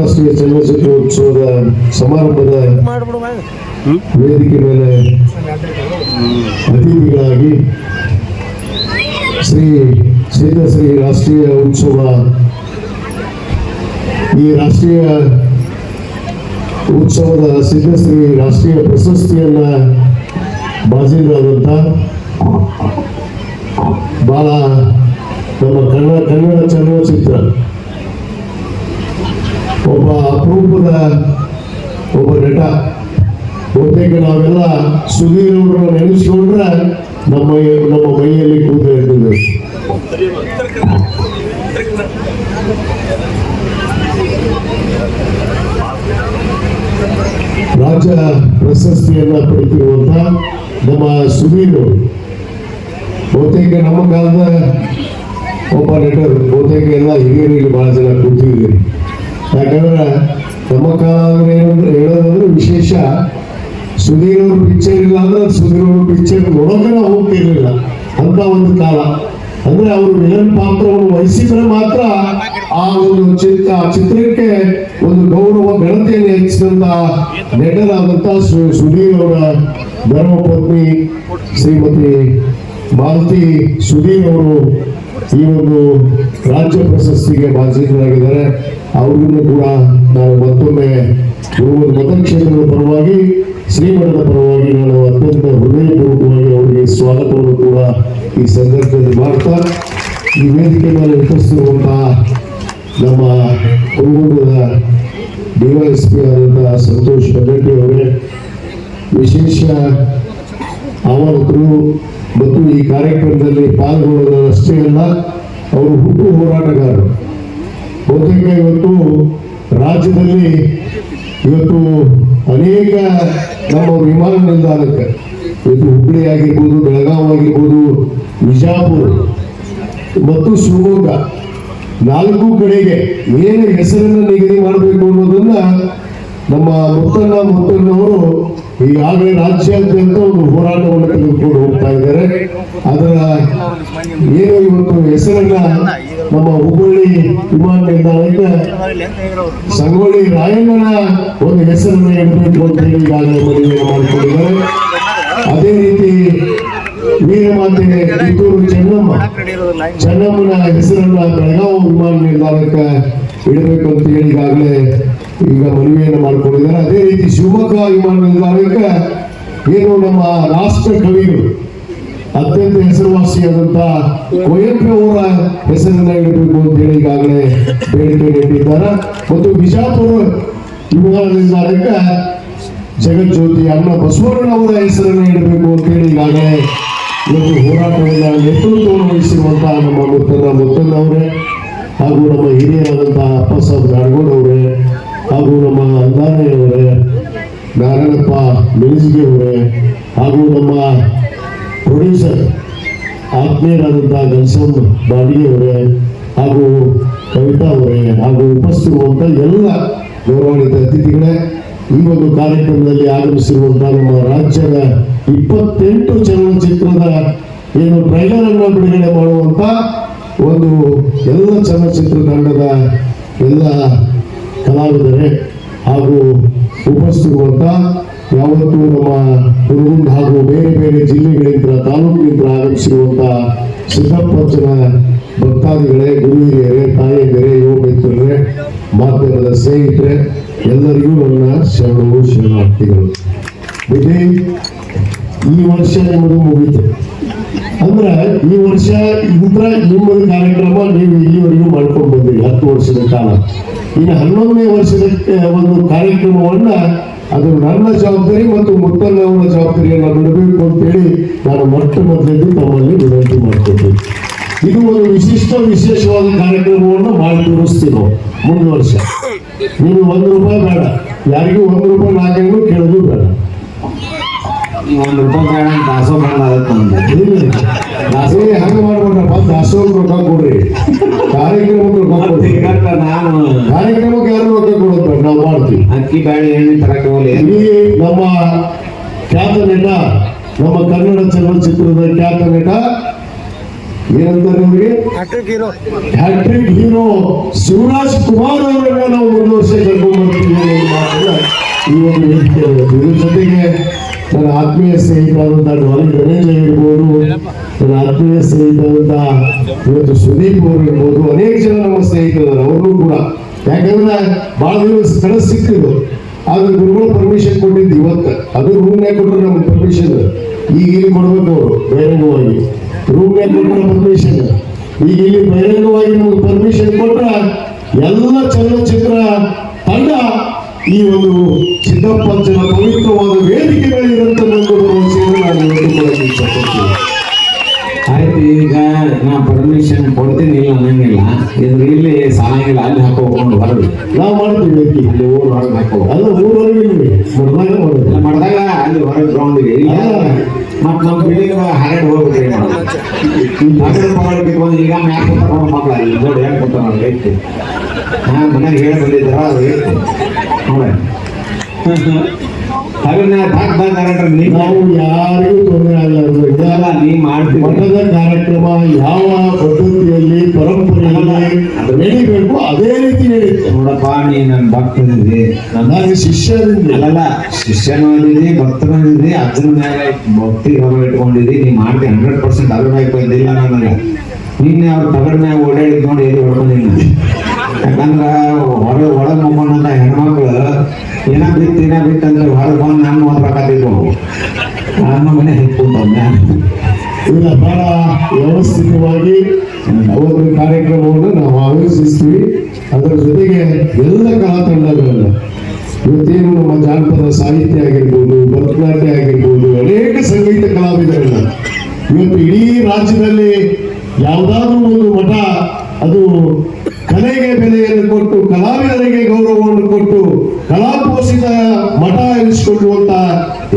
ಅಂತಾರಾಷ್ಟ್ರೀಯ ಚಲನಚಿತ್ರೋತ್ಸವದ ಸಮಾರಂಭದ ವೇದಿಕೆ ಮೇಲೆ ಅತಿಥಿಗಳಾಗಿ ಶ್ರೀ ಸಿದ್ಧಶ್ರೀ ರಾಷ್ಟ್ರೀಯ ಉತ್ಸವ, ಈ ರಾಷ್ಟ್ರೀಯ ಉತ್ಸವದ ಸಿದ್ಧಶ್ರೀ ರಾಷ್ಟ್ರೀಯ ಪ್ರಶಸ್ತಿಯನ್ನ ಬಾಜಿರಾದಂತ ಬಹಳ ನಮ್ಮ ಕನ್ನಡ ಚಲನಚಿತ್ರ ಒಬ್ಬ ಅಪರೂಪದ ಒಬ್ಬ ನಟ. ಬಹುತೇಕ ನಾವೆಲ್ಲ ಸುಧೀರ್ ಅವರನ್ನು ನೆನೆಸ್ಕೊಂಡ್ರೆ ನಮ್ಮ ಮೈಯಲ್ಲಿ ಕೂತ ಇರ್ತದೆ. ರಾಜ್ಯ ಪ್ರಶಸ್ತಿಯನ್ನ ಪಡೆದಿರುವಂತ ನಮ್ಮ ಸುಧೀರ್ ಬಹುತೇಕ ನಮ್ಮ ಕಾಲದ ಒಬ್ಬ ನಟರು. ಬಹುತೇಕ ಎಲ್ಲ ಹಿರಿಯರಿಗೆ ಬಹಳ ಜನ ಕೂತಿದ್ದೀರಿ. ಯಾಕಂದ್ರೆ ನಮ್ಮ ಕಾಲ ಹೇಳೋದಂದ್ರೆ ವಿಶೇಷ, ಸುಧೀರ್ ಅವ್ರ ಪಿಕ್ಚರ್ ಇಲ್ಲ ಅಂದ್ರೆ ಸುಧೀರ್ ಅವ್ರ ಪಿಕ್ಚರ್ ನೋಡೋಕೆ ನಾವು ಹೋಗ್ತಿರ್ಲಿಲ್ಲ ಅಂತ ಒಂದು ಕಾಲ. ಅಂದ್ರೆ ಅವರು ವಿಲನ್ ಪಾತ್ರವನ್ನು ವಹಿಸಿದ್ರೆ ಮಾತ್ರ ಆ ಒಂದು ಚಿತ್ರಕ್ಕೆ ಒಂದು ಗೌರವ ಘನತೆಯನ್ನು ಹೆಚ್ಚಿದಂತ ನಟರಾದಂತ ಸುಧೀರ್ ಅವರ ಧರ್ಮಪತ್ನಿ ಶ್ರೀಮತಿ ಮಾಲತಿ ಸುಧೀರ್ ಅವರು ಈ ಒಂದು ರಾಜ್ಯ ಪ್ರಶಸ್ತಿಗೆ ಭಾಜನರಾಗಿದ್ದಾರೆ. ಅವ್ರಿಗೂ ಕೂಡ ನಾವು ಮತ್ತೊಮ್ಮೆ ಮತಕ್ಷೇತ್ರದ ಪರವಾಗಿ, ಶ್ರೀಮಠದ ಪರವಾಗಿ ನಾನು ಅತ್ಯಂತ ಹೃದಯಪೂರ್ವಕವಾಗಿ ಅವರಿಗೆ ಸ್ವಾಗತವನ್ನು ಕೂಡ ಈ ಸಂದರ್ಭದಲ್ಲಿ ಮಾಡ್ತಾ, ಈ ವೇದಿಕೆ ಮೇಲೆ ಉಪಸ್ಥಿತಿರುವಂತಹ ನಮ್ಮ ಹುಡುಗದ ಡಿವೈಎಸ್ಪಿ ಆದಂತಹ ಸಂತೋಷ್ ಪಲ್ಲಟ್ಟಿ ಅವರೇ, ವಿಶೇಷ ಆಮಂತ್ರು ಮತ್ತು ಈ ಕಾರ್ಯಕ್ರಮದಲ್ಲಿ ಪಾಲ್ಗೊಳ್ಳೋದಷ್ಟೇ ಅಲ್ಲ, ಅವರು ಹುಟ್ಟು ಹೋರಾಟಗಾರರು. ಬಹುತೇಕ ಇವತ್ತು ರಾಜ್ಯದಲ್ಲಿ ಇವತ್ತು ಅನೇಕ ನಮ್ಮ ವಿಮಾನ ನಿಲ್ದಾಣಕ್ಕೆ ಇವತ್ತು ಹುಬ್ಬಳ್ಳಿ ಆಗಿರ್ಬೋದು, ಬೆಳಗಾವಿ ಆಗಿರ್ಬೋದು, ವಿಜಾಪುರ ಮತ್ತು ಶಿವಮೊಗ್ಗ 4 ಕಡೆಗೆ ಏನು ಹೆಸರನ್ನು ನಿಗದಿ ಮಾಡಬೇಕು ಅನ್ನೋದನ್ನ ನಮ್ಮ ಮುತ್ತಣ್ಣವರು ಈಗಾಗಲೇ ರಾಜ್ಯಾದ್ಯಂತ ಒಂದು ಹೋರಾಟವನ್ನು ತೆಗೆದುಕೊಂಡು ಹೋಗ್ತಾ ಇದ್ದಾರೆ. ಅದರ ಏನು ಇವತ್ತು ಹೆಸರನ್ನ ನಮ್ಮ ಹುಬ್ಬಳ್ಳಿ ವಿಮಾನ ನಿಲ್ದಾಣಕ್ಕೆ ಸಂಗೊಳ್ಳಿ ರಾಯಣ್ಣನ ಒಂದು ಹೆಸರನ್ನ ಇಡಬೇಕು ಅಂತ ಹೇಳಿ ಈಗಾಗಲೇ ಮನವಿಯನ್ನು ಮಾಡಿಕೊಂಡಿದ್ದಾರೆ. ಅದೇ ರೀತಿ ವೀರಮಾತೆ ಕಿತ್ತೂರು ಚೆನ್ನಮ್ಮನ ಹೆಸರನ್ನ ಬೆಳಗಾವಿ ವಿಮಾನ ನಿಲ್ದಾಣಕ್ಕೆ ಇಡಬೇಕು ಅಂತ ಹೇಳಿ ಈಗಾಗಲೇ ಈಗ ಮನವಿಯನ್ನು ಮಾಡಿಕೊಂಡಿದ್ದಾರೆ. ಅದೇ ರೀತಿ ಶಿವಮೊಗ್ಗ ವಿಮಾನ ನಿಲ್ದಾಣಕ್ಕೆ ಏನು ನಮ್ಮ ರಾಷ್ಟ್ರ ಕವಿಗಳು ಅತ್ಯಂತ ಹೆಸರುವಾಸಿಯಾದಂತ ಕುವೆಂಪು ಅವರ ಹೆಸರನ್ನ ಇಡಬೇಕು ಅಂತ ಹೇಳಿ ಈಗಾಗಲೇ ಬೇಡಿಕೆ ನೀಡಿದ್ದಾರೆ. ಮತ್ತು ಬಿಜಾಪುರ ವಿಮಾನ ನಿಲ್ದಾಣಕ್ಕೆ ಜಗಜ್ಯೋತಿ ಅಣ್ಣ ಬಸವಣ್ಣನವರ ಹೆಸರನ್ನ ಇಡಬೇಕು ಅಂತ ಹೇಳಿ ಈಗಾಗಲೇ ಇವತ್ತು ಹೋರಾಟವನ್ನು ನೇತೃತ್ವವನ್ನು ವಹಿಸಿರುವಂತಹ ನಮ್ಮ ಮುತ್ತಣ್ಣವರೇ ಹಾಗೂ ನಮ್ಮ ಹಿರಿಯರಾದಂತಹ ಅಪ್ಪಸಾಬ್ ನಾಡಗೌಡ ಅವರೇ ಹಾಗೂ ನಮ್ಮ ಅಂದಾನೆಯವರೇ, ನಾರಾಯಣಪ್ಪ ಮೆಣಸಿಗೆ ಅವರೇ ಹಾಗೂ ನಮ್ಮ ಪ್ರೊಡ್ಯೂಸರ್ ಆತ್ಮೀಯರಾದಂತಹ ಗನ್ಸಮ್ ಬಾಡಿಗೆ ಅವರೇ ಹಾಗೂ ಕವಿತಾ ಅವರೇ ಹಾಗೂ ಉಪಸ್ಥಿತಿರುವಂತ ಎಲ್ಲ ಗೌರವಾನ್ವಿತ ಅತಿಥಿಗಳೇ, ಈ ಒಂದು ಕಾರ್ಯಕ್ರಮದಲ್ಲಿ ಆಗಮಿಸಿರುವಂತಹ ನಮ್ಮ ರಾಜ್ಯದ 28 ಚಲನಚಿತ್ರದ ಏನು ಟ್ರೈಲರ್ ಅನ್ನು ಬಿಡುಗಡೆ ಮಾಡುವಂತ ಒಂದು ಎಲ್ಲ ಚಲನಚಿತ್ರ ತಂಡದ ಎಲ್ಲ ಕಲಾವಿದರೇ ಹಾಗೂ ಉಪಸ್ಥಿತಿರುವಂತ ಯಾವತ್ತೂ ನಮ್ಮ ಹುಡುಗರು ಹಾಗೂ ಬೇರೆ ಬೇರೆ ಜಿಲ್ಲೆಗಳಿಂದ ತಾಲೂಕಿನಿಂದ ಆಗಮಿಸಿರುವಂತ ಸಿದ್ದಪ್ಪಚ್ಚನ ಭಕ್ತಾದಿಗಳೇ, ಗುರು ಹಿರಿಯರೇ, ತಾಯಿಯಂದಿರೇ, ಯುವ ಮಿತ್ರರೇ, ಮಾಧ್ಯಮದ ಸ್ನೇಹಿತರೆ, ಎಲ್ಲರಿಗೂ ನನ್ನ ಶರಣಾರ್ಥಿಗಳು. ಈ ವರ್ಷ ನಿಮ್ಮದು ಮುಗಿತು ಅಂದ್ರೆ ಈ ವರ್ಷ ನಿಮ್ಮದು ಕಾರ್ಯಕ್ರಮ ನೀವು ಇಲ್ಲಿವರೆಗೂ ಮಾಡ್ಕೊಂಡು ಬಂದಿರಿ 10 ವರ್ಷದ ಕಾಲ. ಇನ್ನು 11ನೇ ವರ್ಷದ ಒಂದು ಕಾರ್ಯಕ್ರಮವನ್ನ ಅದು ನನ್ನ ಜವಾಬ್ದಾರಿ ಮತ್ತು ಮುತ್ತಣ್ಣವರ ಜವಾಬ್ದಾರಿಯನ್ನು ಬಿಡಬೇಕು ಅಂತೇಳಿ ನಾನು ಮೊದಲಿದ್ದು ತಮ್ಮಲ್ಲಿ ವಿನಂತಿ ಮಾಡ್ಕೊಳ್ತೀನಿ. ಇದು ಒಂದು ವಿಶೇಷವಾದ ಕಾರ್ಯಕ್ರಮವನ್ನು ಮಾಡಿ ತೋರಿಸ್ತೀವಿ ನಾವು ಮುಂದಿನ ವರ್ಷ. ನೀವು 1 ರೂಪಾಯಿ ಬೇಡ, ಯಾರಿಗೂ 1 ರೂಪಾಯಿ ನಾಲ್ಕೈದು ಕೇಳೋದು ಬೇಡ. 1 ರೂಪಾಯಿ ಬೇಡ ದಾಸೋ ಹಂಗ ಮಾಡ್ಬಿಡ್ರಪ್ಪ, ದಾಸೋ ರೊಕ್ಕ ಕೊಡ್ರಿ, ಕಾರ್ಯಕ್ರಮಕ್ಕೆ ರೊಕ್ಕ ಕೊಡ್ರಿ. ಕಾರ್ಯಕ್ರಮಕ್ಕೆ ಯಾರು ರೊಕ್ಕ ಕೊಡೋದು ನಾವು ಮಾಡ್ತೀವಿ. ಅಕ್ಕಿ ಬ್ಯಾಳಿ ಎಣ್ಣೆ ತರಕ್ಕೆ ಹೋಗ್ಲಿ. ನಮ್ಮ ಖ್ಯಾತ ನಟ, ನಮ್ಮ ಕನ್ನಡ ಚಲನಚಿತ್ರದ ಖ್ಯಾತ ನಟ ಏನಂತಾರೆ ಅವ್ರಿಗೆ ಹ್ಯಾಟ್ರಿಕ್ ಹೀರೋ ಶಿವರಾಜ್ ಕುಮಾರ್ ಅವರನ್ನ ನಾವು ಒಂದು ವರ್ಷ ಕರ್ಕೊಂಡು ಬರ್ತೀವಿ ಅನ್ನೋ ಮಾತನ್ನ ಈ ಒಂದು ವೇದಿಕೆ ಇದ್ರ ಜೊತೆಗೆ ನನ್ನ ಆತ್ಮೀಯ ಸ್ನೇಹಿತರಾದಂತಹ ಡಾಲಿ ಗಣೇಶ್ ಇರ್ಬೋದು, ನನ್ನ ಆತ್ಮೀಯ ಸ್ನೇಹಿತರಾದಂತಹ ಇವತ್ತು ಸುದೀಪ್ ಅವರು ಇರ್ಬೋದು, ಅನೇಕ ಜನ ನಮ್ಮ ಸ್ನೇಹಿತರು ಅವ್ರಿಗೂ ಕೂಡ. ಯಾಕಂದ್ರೆ ಬಹಳ ದಿವಸ ಕನಸು ಸಿಕ್ಕಿದ್ದು, ಆದ್ರೆ ಗುರುಗಳು ಪರ್ಮಿಷನ್ ಕೊಟ್ಟಿದ್ದು ಇವತ್ತು. ಅದು ರೂಮ್ನಾಗ ಕೊಟ್ಟರು ನಮ್ಗೆ ಪರ್ಮಿಷನ್, ಈಗ ಇಲ್ಲಿ ಕೊಡ್ಬೇಕು ಅವರು ಬಹಿರಂಗವಾಗಿ. ರೂಮ್ನಾಗ ಕೊಟ್ಟರೆ ಪರ್ಮಿಷನ್, ಈಗ ಇಲ್ಲಿ ಬಹಿರಂಗವಾಗಿ ನಮ್ಗೆ ಪರ್ಮಿಷನ್ ಕೊಟ್ರ ಎಲ್ಲ ಚಲನಚಿತ್ರ ತಂಡ ಈ ಒಂದು ಸಿದ್ದಪ್ಪಂಚನ ಪವಿತ್ರವಾದ ವೇದಿಕೆಗಳಿರಂತ ಒಂದು ಭರವಸೆಯನ್ನು ನಾನು ಇಟ್ಟುಕೊಳ್ಳಕ್ಕೆ ಇಷ್ಟಪಡ್ತೀನಿ. ಆಯ್ತು, ಈಗ ನಾ ಪರ್ಮಿಷನ್ ಕೊಡ್ತೀನಿ ಇಲ್ಲ ಅನ್ನಂಗಿಲ್ಲ, ಇದು ಇಲ್ಲಿ ಸಾಲಂಗಿಲ್ಲ, ಅಲ್ಲಿ ಹಾಕೋಕೊಂಡು ಹೊರಗೆ ನಾವು ಮಾಡ್ತೀವಿ ವೇದಿಕೆ ಅಲ್ಲಿ ಊರ್ ಹೊರಗೆ ಹಾಕೋ ಅದು ಊರೊಳಗೆ ಇಲ್ರಿ, ಮಾಡಿದಾಗ ಮಾಡೋದು. ಮಾಡಿದಾಗ ಅಲ್ಲಿ ಹೊರಗೆ ಗ್ರೌಂಡಿಗೆ ಇಲ್ಲ ಮತ್ ನಮ್ ಬಿಲ್ಡಿಂಗ್ ಹರಡ್ ಹೋಗ್ಬಿಟ್ರಿ ಬಂದು ಈಗ ಮ್ಯಾಕ್ ತಗೊಂಡು ಮಕ್ಳ ಇಲ್ಲಿ ನೋಡಿ ಯಾಕೆ ಕೊಡ್ತಾರ ನೋಡಿ ಐತಿ. ಮನೆಗೆ ಹೇಳಿ ಬಂದಿದ್ದಾರ ಅದು ಐತಿ ನೋಡಿ ಅದನ್ನ ನಾವು ಯಾರಿಗೂ ತೊಂದರೆ ಆಗಲ್ಲ. ನೀ ಮಾಡ್ತೀವಿ ಮಠದ ಕಾರ್ಯಕ್ರಮ ಯಾವ ಪದ್ಧತಿಯಲ್ಲಿ ಪರಂಪರೆಯಲ್ಲಿ ನಡೀಬೇಕು ಅದೇ ರೀತಿ ನಡೀತೆ. ನೋಡಪ್ಪ, ನೀ ನನ್ನ ಭಕ್ತನಿದ್ದಿ, ನನಗೆ ಶಿಷ್ಯರಿಂದ ಅಲ್ಲಲ್ಲ ಶಿಷ್ಯನೂ ಇದ್ದಿ, ಭಕ್ತನೂ ಇದ್ದಿ, ಅಜ್ಜನ ಮ್ಯಾಗ ಭಕ್ತಿ ಗೌರವ ಇಟ್ಕೊಂಡಿದ್ದಿ. ನೀ ಮಾಡ್ತಿ 100% ಅದ್ರ ಮ್ಯಾಗ ಬಂದಿಲ್ಲ ನನಗೆ. ನಿನ್ನೆ ಅವ್ರ ತಗಡ ಮ್ಯಾಗ ಓಡಾಡಿದ್ ನೋಡಿ ಎಲ್ಲಿ ಹೊಡ್ಕೊಂಡಿಲ್ಲ. ಯಾಕಂದ್ರ ಒಳಗ್ ಮುಗ್ಕೊಂಡ ಹೆಣ್ಮಕ್ಳು ಏನ ಬಿತ್ತಂದ್ರೆ ಹೊರಗೆ ಬಂದು ನಾನು ಓದ್ಬೇಕಾದಿದ್ವು. ನನ್ನ ಮನೆ ಹಿಡ್ಕೊಂಡ ಇಲ್ಲ, ಬಹಳ ವ್ಯವಸ್ಥಿತವಾಗಿ ಒಂದು ಕಾರ್ಯಕ್ರಮವನ್ನು ನಾವು ಆಯೋಜಿಸ್ತೀವಿ. ಅದರ ಜೊತೆಗೆ ಎಲ್ಲ ಕಲಾ ತಂಡಗಳನ್ನ ಇವತ್ತೇನು ನಮ್ಮ ಜಾನಪದ ಸಾಹಿತ್ಯ ಆಗಿರ್ಬೋದು, ಭರತನಾಟ್ಯ ಆಗಿರ್ಬೋದು, ಅನೇಕ ಸಂಗೀತ ಕಲಾವಿದರನ್ನ ಇವತ್ತು ಇಡೀ ರಾಜ್ಯದಲ್ಲಿ ಯಾವುದಾದ್ರೂ ಒಂದು ಮಠ ಅದು ಕಲೆಗೆ ಬೆಲೆಯನ್ನು ಕೊಟ್ಟು, ಕಲಾವಿದರಿಗೆ ಗೌರವವನ್ನು ಕೊಟ್ಟು, ಕಲಾಪೋಷಿತ ಮಠ ಎನಿಸಿಕೊಳ್ಳುವಂತ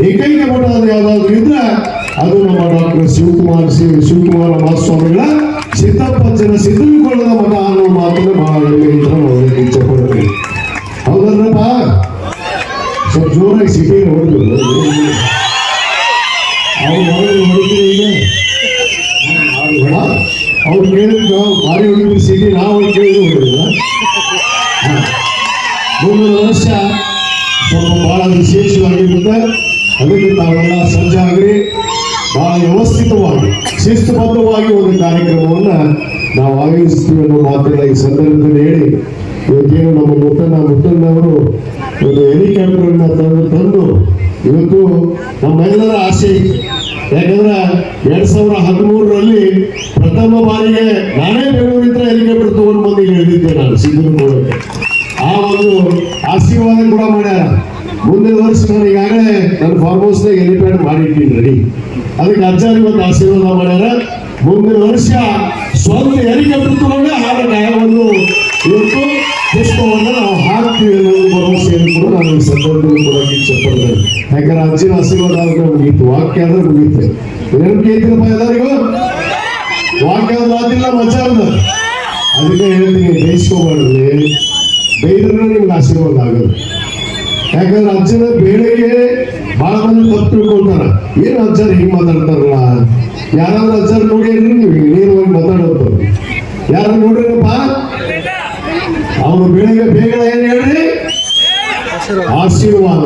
ಏಕೈಕ ಮಠ ಅದು ಯಾವ್ದಾದ್ರು ಇದ್ರೆ ಅದು ನಮ್ಮ ಡಾಕ್ಟರ್ ಶಿವಕುಮಾರ ಮಹಾಸ್ವಾಮಿಗಳ ಸಿದ್ದಪ್ಪಂಚನ ಸಿದ್ದನಕೊಳ್ಳದ ಮಠ ಅನ್ನೋ ಮಾತನ್ನು ಬಹಳ ಹೆಮ್ಮೆಯಿಂದ ನಾವು ಇಚ್ಛೆ ಪಡ್ತೀವಿ. ಹೌದಲ್ರಪ್ಪ? ಸ್ವಲ್ಪ ಜೋರಾಗಿ ಸಿಟಿ ಹೊಡೆದು ಅವ್ರು ಹೊಡೆದ್ರೆ ಈಗ ಅವ್ರು ಕೇಳಿದ್ರು ಭಾರಿ ಹೊಡಿದ್ರು ಸಿಟಿ, ನಾವು ಕೇಳಿದ್ರು ಹೊಡೆದಿಲ್ಲ. ಮುಂದಿನ ವರ್ಷ ಸ್ವಲ್ಪ ಬಹಳ ವಿಶೇಷವಾಗಿರುತ್ತೆ. ಅದಕ್ಕೆ ತಾವೆಲ್ಲ ಸಜ್ಜಾಗ್ರಿ, ಬಹಳ ವ್ಯವಸ್ಥಿತವಾಗಿ ಶಿಸ್ತುಬದ್ಧವಾಗಿ ಒಂದು ಕಾರ್ಯಕ್ರಮವನ್ನ ನಾವು ಆಯೋಜಿಸ್ತೀವಿ ಅನ್ನೋ ಮಾತನ್ನ ಈ ಸಂದರ್ಭದಲ್ಲಿ ಹೇಳಿ, ಇವತ್ತೇನು ನಮ್ಮ ಮುತ್ತಣ್ಣವರು ಒಂದು ಹೆಲಿಕಾಪ್ಟರ್ನ ತಂದು ಇವತ್ತು ನಮ್ಮೆಲ್ಲರ ಆಸೆ ಇತ್ತು. ಯಾಕಂದ್ರೆ 2013ರಲ್ಲಿ ಪ್ರಥಮ ಬಾರಿಗೆ ನಾನೇ ಬೆಂಗಳೂರಿದ್ರೆ ಹೆಲಿಕಾಪ್ಟರ್ ತಗೊಂಡು ಬಂದು ಹೇಳಿದ್ದೆ ನಾನು ಸಿದ್ದನಕೊಳ್ಳಕ್ಕೆ. ಆ ಒಂದು ಆಶೀರ್ವಾದ ಕೂಡ ಮಾಡ್ಯಾರ. ಮುಂದಿನ ವರ್ಷ ನಾನು ಈಗಾಗಲೇ ನನ್ನ ಫಾರ್ಮ್ ಹೌಸ್ನಾಗ ಹೆಲಿಪ್ಯಾಡ್ ಮಾಡಿಟ್ಟಿನಿ ರೆಡಿ. ಅದಕ್ಕೆ ಅಜ್ಜಾರಿ ಒಂದು ಆಶೀರ್ವಾದ ಮಾಡ್ಯಾರ. ಮುಂದಿನ ವರ್ಷ ಸ್ವಂತ ಹೆಲಿಕಾಪ್ಟರ್ ತಗೊಂಡೆ ಒಂದು ಇವತ್ತು ಪುಷ್ಪವನ್ನು ನಾವು ಹಾಕ್ತೀವಿ ಅನ್ನೋ ಭರವಸೆಯನ್ನು ಕೂಡ ನಾನು ಈ ಸಂದರ್ಭದಲ್ಲಿ ಕೊಡೋಕೆ ಇಚ್ಛೆಪಡ್ತೇನೆ. ಯಾಕಂದ್ರೆ ಅಜ್ಜಿನ ಆಶೀರ್ವಾದ ಆದ್ರೆ ಮುಗೀತು, ವಾಕ್ಯ ಆದ್ರೆ ಮುಗೀತು. ಏನಕ್ಕೆ ಐತಿರಪ್ಪ ಎಲ್ಲರಿಗೂ ವಾಕ್ಯ ಆದ್ರೆ ಆದಿಲ್ಲ ಮಚಾರದ. ಅದಕ್ಕೆ ಹೇಳ್ತೀನಿ, ಬಯಸ್ಕೋಬಾರ್ದು, ಬೈದ್ರೆ ನಿಮ್ಗೆ ಆಶೀರ್ವಾದ ಆಗೋದು. ಯಾಕಂದ್ರೆ ಅಜ್ಜನ ಬೇಳೆಗೆ ಬಹಳ ಮಂದಿ ತಪ್ಪು ತಿಳ್ಕೊಳ್ತಾರ. ಏನು ಅಜ್ಜರು ಹಿಂಗ್ ಮಾತಾಡ್ತಾರಲ್ಲ, ಯಾರಾದ್ರೂ ಅಜ್ಜರು ನೋಡಿರಿ ನೀವು ನೇರವಾಗಿ ಮಾತಾಡೋದು. ಯಾರು ನೋಡಿರಪ್ಪ ಅವ್ರು ಬೆಳಿಗ್ಗೆ ಬೇಗ ಏನ್ ಹೇಳ್ರಿ, ಆಶೀರ್ವಾದ.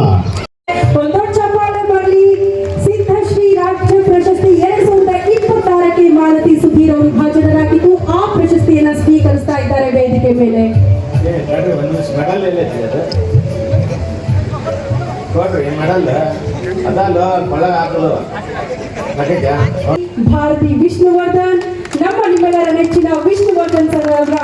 ಸಿದ್ಧಶ್ರೀ ರಾಜ್ಯ ಪ್ರಶಸ್ತಿ 2026ಕ್ಕೆ ಮಾಲತಿ ಸುಧೀರ್ ಅವರು ಭಾಜನರಾಗಿದ್ದು ಆ ಪ್ರಶಸ್ತಿಯನ್ನ ಸ್ವೀಕರಿಸ್ತಾ ಇದ್ದಾರೆ ವೇದಿಕೆ ಮೇಲೆ. ಭಾರತಿ ವಿಷ್ಣುವರ್ಧನ್, ನಮ್ಮ ನಿಮ್ಮೆಲ್ಲರ ನೆಚ್ಚಿನ ವಿಷ್ಣುವರ್ಧನ್ ಸರ್ ಅವರ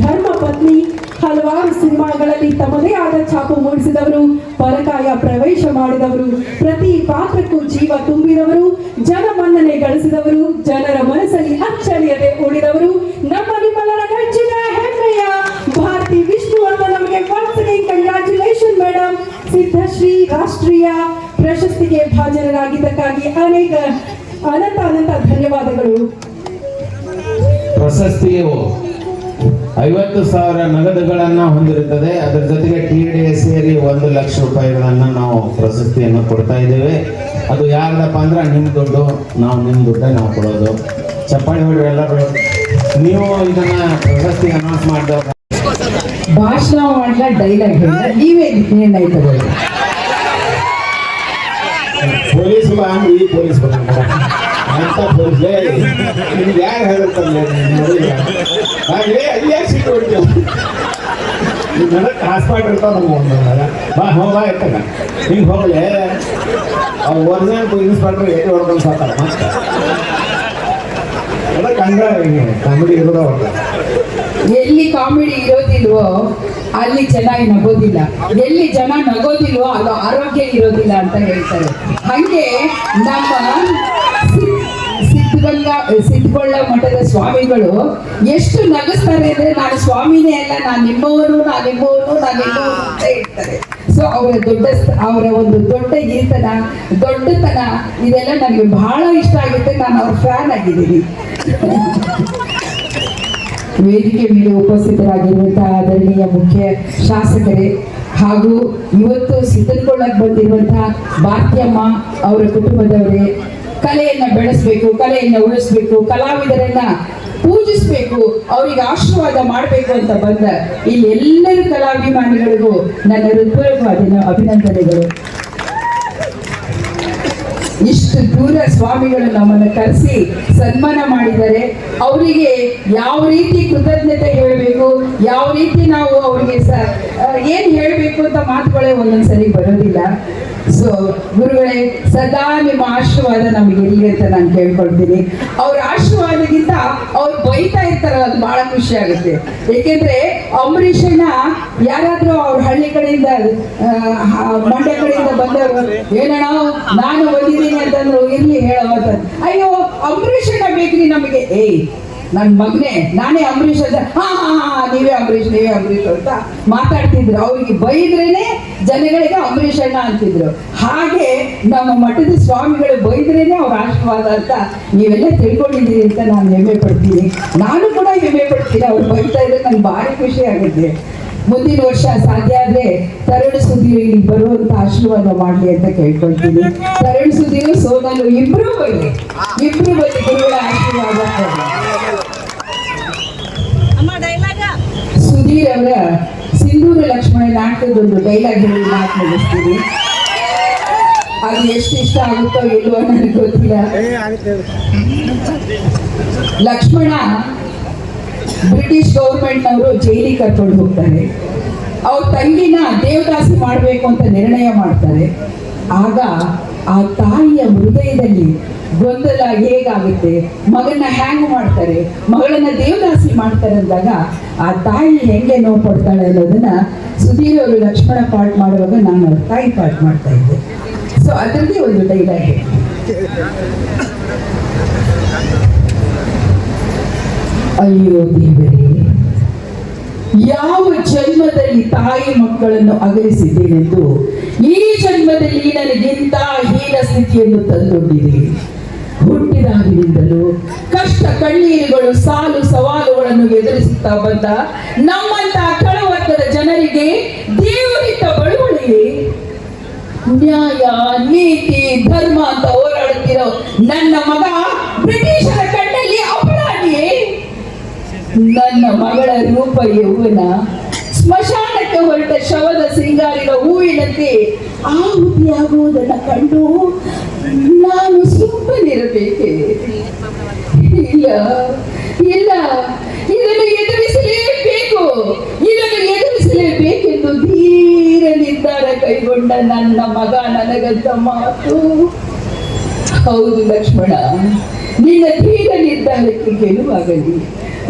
ಧರ್ಮ ಪತ್ನಿ, ಹಲವಾರು ಸಿನಿಮಾಗಳಲ್ಲಿ ತಮ್ಮದೇ ಆದ ಛಾಪು ಮೂಡಿಸಿದವರು, ಪರಕಾಯ ಪ್ರವೇಶ ಮಾಡಿದವರು, ಪ್ರತಿ ಪಾತ್ರಕ್ಕೂ ಜೀವ ತುಂಬಿದವರು, ಜನಮನ್ನಣೆ ಗಳಿಸಿದವರು, ಜನರ ಮನಸ್ಸಲ್ಲಿ ಅಚ್ಚಳಿಯದೆ ಉಳಿದವರು, ನಮ್ಮ ನಿಮ್ಮೆಲ್ಲರ ನೆಚ್ಚಿನ ಹೆಮ್ಮೆಯ ಭಾರತಿ ವಿಷ್ಣುವರ್ಧನ್ ನಮಗೆ once again congratulation madam. Siddhashree ರಾಷ್ಟ್ರೀಯ ಪ್ರಶಸ್ತಿಗೆ ಭಾಜನರಾಗಿದ್ದಕ್ಕಾಗಿ ಅನಂತ ಧನ್ಯವಾದಗಳು. ಪ್ರಶಸ್ತಿಯು 50,000 ನಗದುಗಳನ್ನ ಹೊಂದಿರುತ್ತದೆ. ಅದರ ಜೊತೆಗೆ TDS ಸೇರಿ 1 ಲಕ್ಷ ರೂಪಾಯಿಗಳನ್ನ ನಾವು ಪ್ರಶಸ್ತಿಯನ್ನು ಕೊಡ್ತಾ ಇದ್ದೇವೆ. ಅದು ಯಾರ್ದಪ್ಪ ಅಂದ್ರೆ ನಿಮ್ಮ ದುಡ್ಡು, ನಾವು ನಿಮ್ಮ ದುಡ್ಡ ನಾವು ಕೊಡೋದು. ಚಪ್ಪಾಳಿ ಹೊಡ್ರಿ ಎಲ್ಲರೂ. ನೀವು ಇದನ್ನ ಪ್ರಶಸ್ತಿ ಅನೌನ್ಸ್ ಮಾಡಿದವ್ರ ಭಾಷಣ ಮಾಡ್ಲ ಡೈಲಾಗ್ ಹೇಳ ನೀವೇ ನಿರ್ಣಯ ತಗೊಳ್ಳಿ. ಪೊಲೀಸ್ ಬಾ ಅಂದ್ರೆ ಈ ಪೊಲೀಸ್ ಬಂದ ಅಂತ ಪೊಲೀಸ್ಲೇ ನಿಮ್ಗೆ ಯಾರು ಹೇಳುತ್ತಲ್ಲ ಹಾಗೆ ಅಲ್ಲಿ ಯಾಕೆ ಸಿಟ್ಟು ಹೊಡಿತೀವ ನಿಮ್ಮೆಲ್ಲ ಹಾಸ್ಪಾಟ್ ಇರ್ತಾವ ನಮ್ಗೆ ಒಂದೊಂದಾಗ ಬಾ ಹೋಗ ಇರ್ತಾಗ ಹಿಂಗೆ ಹೋಗಲೇ ಅವ್ರು ಒರಿಜಿನಲ್ ಇನ್ಸ್ಪೆಕ್ಟರ್ ಎಲ್ಲಿ ಹೊಡ್ಕೊಂಡು ಸಾಕ್ತಾರೆ ಮತ್ತೆ ಅದಕ್ಕೆ ಹಂಗ ಕಾಮಿಡಿ ಇರೋದ ಹೊಡ್ತಾರೆ. ಎಲ್ಲಿ ಕಾಮಿಡಿ ಇರೋದಿಲ್ವೋ ಅಲ್ಲಿ ಚೆನ್ನಾಗಿ ನಗೋದಿಲ್ಲ, ಎಲ್ಲಿ ಜನ ನಗೋದಿಲ್ವೋ ಅದು ಆರೋಗ್ಯ ಇರೋದಿಲ್ಲ ಅಂತ ಹೇಳ್ತಾರೆ. ಹಂಗೆ ನಮ್ಮ ಸಿದ್ಧಗೊಳ್ಳ ಮಠದ ಸ್ವಾಮಿಗಳು ಎಷ್ಟು ನಗಿಸ್ತಾರೆ ಅಂದ್ರೆ ನಾನು ಸ್ವಾಮಿನೇ ಅಲ್ಲ, ನಾನು ನಿಮ್ಮವರು ಅಂತ ಹೇಳ್ತಾರೆ. ಸೊ ಅವರ ಒಂದು ದೊಡ್ಡ ಹಿರಿತನ, ದೊಡ್ಡತನ ಇದೆಲ್ಲ ನನಗೆ ಬಹಳ ಇಷ್ಟ ಆಗುತ್ತೆ. ನಾನು ಅವ್ರ ಫ್ಯಾನ್ ಆಗಿದ್ದೀನಿ. ವೇದಿಕೆ ಮೇಲೆ ಉಪಸ್ಥಿತರಾಗಿರುವಂತಹ ಆದರಣೀಯ ಮುಖ್ಯ ಶಾಸಕರೇ ಹಾಗೂ ಇವತ್ತು ಸಿದ್ಧಗೊಳ್ಳಕ್ಕೆ ಬಂದಿರುವಂತಹ ಭಾರತಿಯಮ್ಮ ಅವರ ಕುಟುಂಬದವರೇ, ಕಲೆಯನ್ನ ಬೆಳೆಸಬೇಕು, ಕಲೆಯನ್ನ ಉಳಿಸ್ಬೇಕು, ಕಲಾವಿದರನ್ನ ಪೂಜಿಸ್ಬೇಕು, ಅವರಿಗೆ ಆಶೀರ್ವಾದ ಮಾಡಬೇಕು ಅಂತ ಬಂದ ಇಲ್ಲಿ ಎಲ್ಲರೂ ಕಲಾಭಿಮಾನಿಗಳಿಗೂ ನನ್ನ ಹೃತ್ಪೂರ್ವಕವಾದ ಅಭಿನಂದನೆಗಳು. ಇಷ್ಟು ದೂರ ಸ್ವಾಮಿಗಳು ನಮ್ಮನ್ನು ಕರೆಸಿ ಸನ್ಮಾನ ಮಾಡಿದ್ದಾರೆ. ಅವರಿಗೆ ಯಾವ ರೀತಿ ಕೃತಜ್ಞತೆ ಹೇಳಬೇಕು, ಯಾವ ರೀತಿ ನಾವು ಅವರಿಗೆ ಏನ್ ಹೇಳಬೇಕು ಅಂತ ಮಾತುಗಳೇ ಒಂದೊಂದ್ಸರಿ ಬರೋದಿಲ್ಲ. ಸೊ ಗುರುಗಳೇ, ಸದಾ ನಿಮ್ಮ ಆಶೀರ್ವಾದ ನಮಗೆ ಇರಲಿ ಅಂತ ನಾನು ಕೇಳ್ಕೊಳ್ತೀನಿ. ಅವ್ರ ಆಶೀರ್ವಾದಕ್ಕಿಂತ ಅವ್ರು ಬೈತಾ ಇರ್ತಾರಲ್ಲ, ಅದು ಬಹಳ ಖುಷಿ ಆಗುತ್ತೆ. ಏಕೆಂದ್ರೆ ಅಂಬರೀಷನ್ನ ಯಾರಾದ್ರೂ ಅವ್ರ ಹಳ್ಳಿ ಕಡೆಯಿಂದ ಮಂಡ್ಯ ಕಡೆಯಿಂದ ಬಂದವರು ಏನಣ್ಣ ನಾನು ಬಂದಿದ್ದೀನಿ ಅಂತಂದ್ರು, ಇರ್ಲಿ ಹೇಳೋ ಅಯ್ಯೋ ಅಂಬರೀಷನ್ನ ಬೇಕ್ರಿ ನಮಗೆ, ನನ್ನ ಮಗನೇ ನಾನೇ ಅಂಬರೀಷ್ ಅಂತ, ನೀವೇ ಅಂಬರೀಷ್ ಅಂತ ಮಾತಾಡ್ತಿದ್ರು. ಅವ್ರಿಗೆ ಬೈದ್ರೇನೆ ಜನಗಳಿಗೆ ಅಂಬರೀಷ್ ಅಣ್ಣ ಅಂತಿದ್ರು. ಹಾಗೆ ನಮ್ಮ ಮಠದ ಸ್ವಾಮಿಗಳು ಬೈದ್ರೇನೆ ಅವ್ರ ಆಶೀರ್ವಾದ ಅಂತ ನೀವೆಲ್ಲ ತಿಳ್ಕೊಂಡಿದ್ದೀರಿ ಅಂತ ನಾನು ಹೆಮ್ಮೆ ಪಡ್ತೀನಿ. ನಾನು ಕೂಡ ಹೆಮ್ಮೆ ಪಡ್ತೀನಿ. ಅವ್ರು ಬೈತಾ ಇದ್ರೆ ನಂಗೆ ಭಾರಿ ಖುಷಿ ಆಗುತ್ತೆ. ಮುಂದಿನ ವರ್ಷ ಸಾಧ್ಯ ಆದ್ರೆ ತರುಣ್ ಸುಧೀರ್ ಇಲ್ಲಿ ಬರುವಂತ ಆಶೀರ್ವಾದ ಮಾಡ್ಲಿ ಅಂತ ಕೇಳ್ಕೊಳ್ತೀನಿ. ತರುಣ್ ಸುಧೀರ್ ಸೋನಲು ಇಬ್ರು ಬನ್ನಿ ಗುರುಗಳ ಆಶೀರ್ವಾದ ಕೊಡಿ. ಸುಧೀರ್ ಅವರ ಸಿಂಧೂರ ಲಕ್ಷ್ಮಣ ನಾಟಕದೊಂದು ಡೈಲಾಗ್ ಹೇಳಿ ಮಾತು ಮುಗಿಸ್ತೀನಿ. ಅದು ಎಷ್ಟು ಇಷ್ಟ ಆಗುತ್ತೋ ಇಲ್ವೋ ನನಗೆ ಗೊತ್ತಿಲ್ಲ. ಲಕ್ಷ್ಮಣ ಬ್ರಿಟಿಷ್ ಗೌರ್ಮೆಂಟ್ನವರು ಜೈಲಿಗೆ ಕರ್ಕೊಂಡು ಹೋಗ್ತಾರೆ. ಅವ್ರ ತಂಗಿನ ದೇವದಾಸಿ ಮಾಡಬೇಕು ಅಂತ ನಿರ್ಣಯ ಮಾಡ್ತಾರೆ. ಆಗ ಆ ತಾಯಿಯ ಹೃದಯದಲ್ಲಿ ಗೊಂದಲ ಹೇಗಾಗುತ್ತೆ, ಮಗನ ಹ್ಯಾಂಗ್ ಮಾಡ್ತಾರೆ, ಮಗಳನ್ನ ದೇವದಾಸಿ ಮಾಡ್ತಾರೆ ಅಂದಾಗ ಆ ತಾಯಿ ಹೆಂಗೆ ನೋವು ಪಡ್ತಾಳೆ ಅನ್ನೋದನ್ನ ಸುಧೀರ್ ಅವರು ಲಕ್ಷ್ಮಣ ಪಾಠ ಮಾಡುವಾಗ ನಾನು ಅವ್ರ ತಾಯಿ ಪಾಠ ಮಾಡ್ತಾ ಇದ್ದೆ. ಸೊ ಅದರದ್ದೇ ಒಂದು ಡೈಲಾಗ್. ಅಯ್ಯೋ ದೇವರೇ, ಯಾವ ಜನ್ಮದಲ್ಲಿ ತಾಯಿ ಮಕ್ಕಳನ್ನು ಅಗಲಿಸಿದ್ದೇನೆಂದು ಈ ಜನ್ಮದಲ್ಲಿ ನನಗಿಂತ ಹೀನ ಸ್ಥಿತಿಯನ್ನು ತಂದೊಡ್ಡಿದೆ. ಹುಟ್ಟಿದಾಗಿನಿಂದಲೂ ಕಷ್ಟ ಕಣ್ಣೀರುಗಳು ಸಾಲು ಸವಾಲುಗಳನ್ನು ಎದುರಿಸುತ್ತಾ ಬಂದ ನಮ್ಮಂತ ಕೆಳವರ್ಗದ ಜನರಿಗೆ ದೇವರಿದ್ದ ಬಳುವಳಿಯೇ, ನ್ಯಾಯ ನೀತಿ ಧರ್ಮ ಅಂತ ಹೋರಾಡುತ್ತಿರೋ ನನ್ನ ಮಗ ಬ್ರಿಟಿಷರ ಕಣ್ಣಲ್ಲಿ ಅಪರಾಧಿಯೇ. ನನ್ನ ಮಗಳ ರೂಪ ಯೌವನ ಸ್ಮಶಾನಕ್ಕೆ ಹೊರಟ ಶವದ ಸಿಂಗಾರಿನ ಹೂವಿನಂತೆ ಆಹುತಿಯಾಗುವುದನ್ನ ಕಂಡು ನಾನು ಸುಮ್ಮನಿರಬೇಕೆ? ಇಲ್ಲ ಇಲ್ಲ, ಇದನ್ನು ಎದುರಿಸಲೇಬೇಕೆಂದು ಧೀರ ನಿರ್ಧಾರ ಕೈಗೊಂಡ ನನ್ನ ಮಗ ನನಗಂತ ಮಾತು. ಹೌದು ಲಕ್ಷ್ಮಣ, ನಿನ್ನ ಧೀರ ನಿರ್ಧಾರಕ್ಕೆ ಗೆಲುವಾಗಲಿ.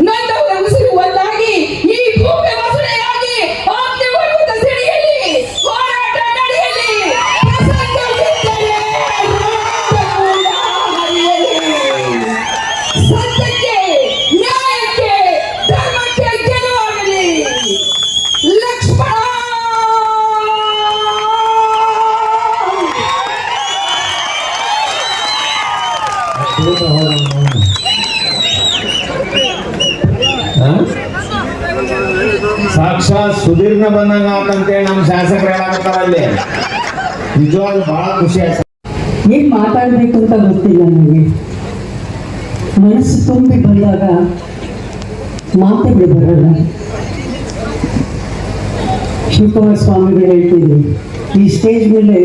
ನನ್ನವರ ಉಸಿರು ಒಂದಾಗಿ ಈ ಭೂಮಿ ವಸುಳೆಯಾಗಿ ಆಜ್ಞೆ ಬರುವಂತ ಸಿಡಿಯಲಿ, ಹೋರಾಟ ನಡೆಯಲಿ, ಪ್ರಸಂಗವಿದ್ದರೆ ರಕ್ತಕೂಡ ಹರಿಯಲಿ. ಸತ್ಯಕ್ಕೆ, ನ್ಯಾಯಕ್ಕೆ, ಧರ್ಮಕ್ಕೆ ಗೆಲುವಾಗಲಿ. ಲಕ್ಷ್ಮಣ ಸಾಕ್ಷಾತ್ ಸುಧೀರ್ನ ಬಂದಂಗ ಆತಂತೇಳಿ ನಮ್ಮ ಶಾಸಕರು ಹೇಳಾಕತ್ತಾರ ಅಲ್ಲಿ. ನಿಜವಾಗ್ಲೂ ಬಹಳ ಖುಷಿ ಆಯ್ತು. ಏನ್ ಮಾತಾಡ್ಬೇಕು ಅಂತ ಗೊತ್ತಿಲ್ಲ ನನಗೆ. ಮನಸ್ಸು ತುಂಬಿ ಬಂದಾಗ ಮಾತುಗಳು ಬರಲ್ಲ. ಶಿವಕುಮಾರ ಸ್ವಾಮಿಗಳು ಹೇಳ್ತಿದ್ರು, ಈ ಸ್ಟೇಜ್ ಮೇಲೆ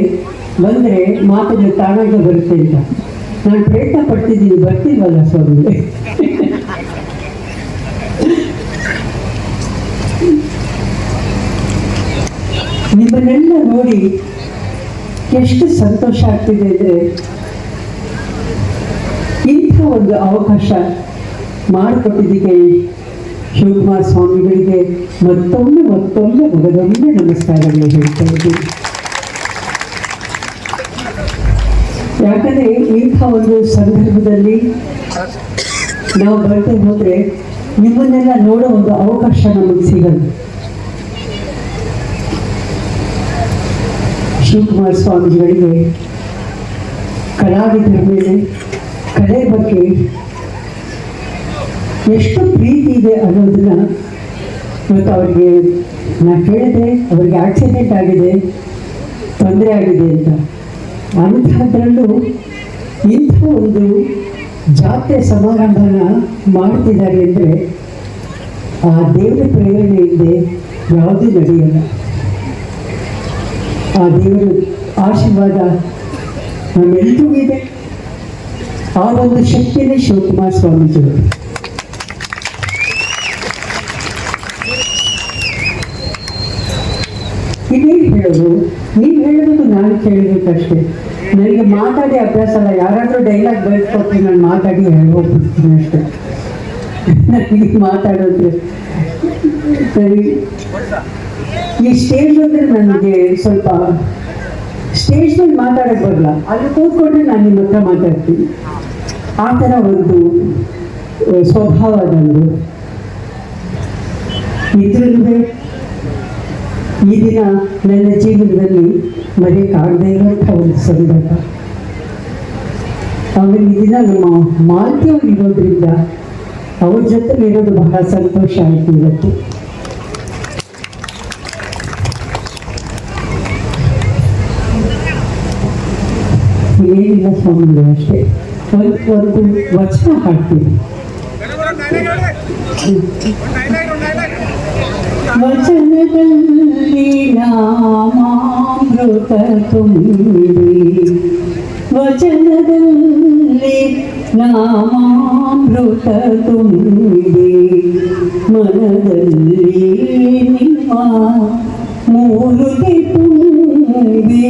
ಬಂದರೆ ಮಾತುಗಳು ತಾನಾಗೆ ಬರುತ್ತೆ ಅಂತ. ನಾನು ಪ್ರಯತ್ನ ಪಡ್ತಿದ್ದೀನಿ, ಬರ್ತಿಲ್ವಲ್ಲ ಸ್ವಾಮಿಗಳೇ. ನಿಮ್ಮನ್ನೆಲ್ಲ ನೋಡಿ ಎಷ್ಟು ಸಂತೋಷ ಆಗ್ತಿದೆ ಅಂದರೆ, ಇಂಥ ಒಂದು ಅವಕಾಶ ಮಾಡಿಕೊಟ್ಟಿದ್ದಕ್ಕೆ ಶಿವಕುಮಾರ ಸ್ವಾಮಿಗಳಿಗೆ ಮತ್ತೊಮ್ಮೆ ಮಗದೊಮ್ಮೆ ನಮಸ್ಕಾರಗಳು ಹೇಳ್ತಾ ಇದ್ದೀನಿ. ಯಾಕಂದರೆ ಇಂಥ ಒಂದು ಸಂದರ್ಭದಲ್ಲಿ ನಾವು ಬರ್ತಾ ಹೋದರೆ ನಿಮ್ಮನ್ನೆಲ್ಲ ನೋಡೋ ಒಂದು ಅವಕಾಶ ನಮಗೆ ಸಿಗಲ್ಲ. ಶಿವಕುಮಾರ ಸ್ವಾಮಿಗಳಿಗೆ ಕಲಾವಿದರ ಮೇಲೆ, ಕಲೆ ಬಗ್ಗೆ ಎಷ್ಟು ಪ್ರೀತಿ ಇದೆ ಅನ್ನೋದನ್ನ ಇವತ್ತು ಅವ್ರಿಗೆ ನಾನು ಕೇಳಿದೆ. ಅವ್ರಿಗೆ ಆಕ್ಸಿಡೆಂಟ್ ಆಗಿದೆ, ತೊಂದರೆ ಆಗಿದೆ ಅಂತ. ಅಂಥದ್ರಲ್ಲೂ ಇಂಥ ಒಂದು ಜಾತ್ರೆ ಸಮಾರಂಭನ ಮಾಡ್ತಿದ್ದಾರೆ ಅಂದರೆ ಆ ದೇವರ ಪ್ರೇರಣೆಯಿಂದ ಯಾವುದೂ ನಡೆಯಲ್ಲ. ಆ ದೇವರ ಆಶೀರ್ವಾದ ನಮ್ಮೆಲ್ಲರಿಗೂ ಇದೆ. ಆ ಒಂದು ಶಕ್ತಿನೇ ಶಿವಕುಮಾರ ಸ್ವಾಮೀಜಿಗಳು. ಇನ್ನೇನು ಹೇಳೋದು, ನೀವು ಹೇಳೋದು ನಾನು ಕೇಳಬೇಕಷ್ಟೇ. ನನಗೆ ಮಾತಾಡಿ ಅಭ್ಯಾಸ ಅಲ್ಲ. ಯಾರಾದರೂ ಡೈಲಾಗ್ ಬೆಳೆಸ್ಕೊಟ್ಟು ನಾನು ಮಾತಾಡಿ ಹೇಳ್ಬೋಗ್ಬಿಡ್ತೀನಿ ಅಷ್ಟೇ. ನನಗೆ ಮಾತಾಡೋದ್ರೆ ಸರಿ. ಈ ಸ್ಟೇಜ್ ಅಂದರೆ ನನಗೆ ಸ್ವಲ್ಪ ಸ್ಟೇಜ್ ಮೇಲೆ ಮಾತಾಡೋಕ್ಕೆ ಬರಲ್ಲ. ಅಲ್ಲಿ ಕೂತ್ಕೊಂಡ್ರೆ ನಾನು ನಿಮ್ಮ ಹತ್ರ ಮಾತಾಡ್ತೀನಿ. ಆ ಥರ ಒಂದು ಸ್ವಭಾವ ನಂದು ಇದ್ರೂ ಈ ದಿನ ನನ್ನ ಜೀವನದಲ್ಲಿ ಮರೆಯಕ್ಕಾಗದೇ ಇರುವಂಥ ಒಂದು ಸಂದರ್ಭ. ಆಮೇಲೆ ಈ ದಿನ ನಮ್ಮ ಮಾತೆಯವರು ಇರೋದ್ರಿಂದ ಅವ್ರ ಜೊತೆ ಇರೋದು ಬಹಳ ಸಂತೋಷ ಆಯಿತು ಇವತ್ತು. ಏನಿಲ್ಲ ಸ್ವಾಮಿಗಳು ಅಷ್ಟೇ. ಒಂದು ವಚನ ಹಾಡ್ತೀನಿ. ವಚನದಲ್ಲಿ ನಾಮಾಮೃತ ತುಂಬಿ, ವಚನದಲ್ಲಿ ನಾಮಾಮೃತ ತುಂಬಿ, ಮನದಲ್ಲಿ ನಿಮ್ಮ ಮೂರುತಿ ತುಂಬಿ,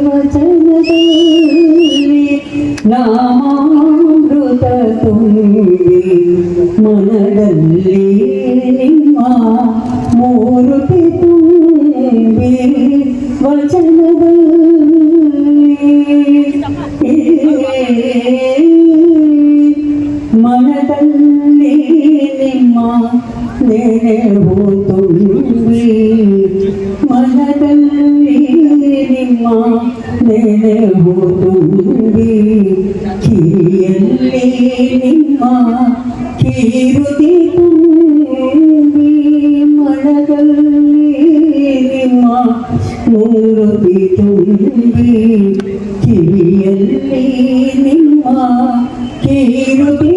ವಚನದಲ್ಲಿ ನಾಮಾಮೃತ ತುಂಬಿ, ಮನದಲ್ಲಿ ನಿಮ್ಮ ಮೂರುತಿ ತುಂಬಿ, ವಚನದಲ್ಲಿ ಮನದಲ್ಲಿ ನಿಮ್ಮ ನೆನಪು ತುಂಬಿ, ಮನದಲ್ಲಿ ನಿಮ್ಮ ನೆನಪು ತುಂಬಿ, ಕಿರಿಯಲ್ಲಿ ನಿಮ್ಮ ಕೀರುತಿ ತುಂಬಿ, ಮನದಲ್ಲಿ ನಿಮ್ಮ ಮೂರುತಿ ತುಂಬಿ, ಕಿವಿಯಲ್ಲಿ ನಿಮ್ಮ ಕೀರುತಿ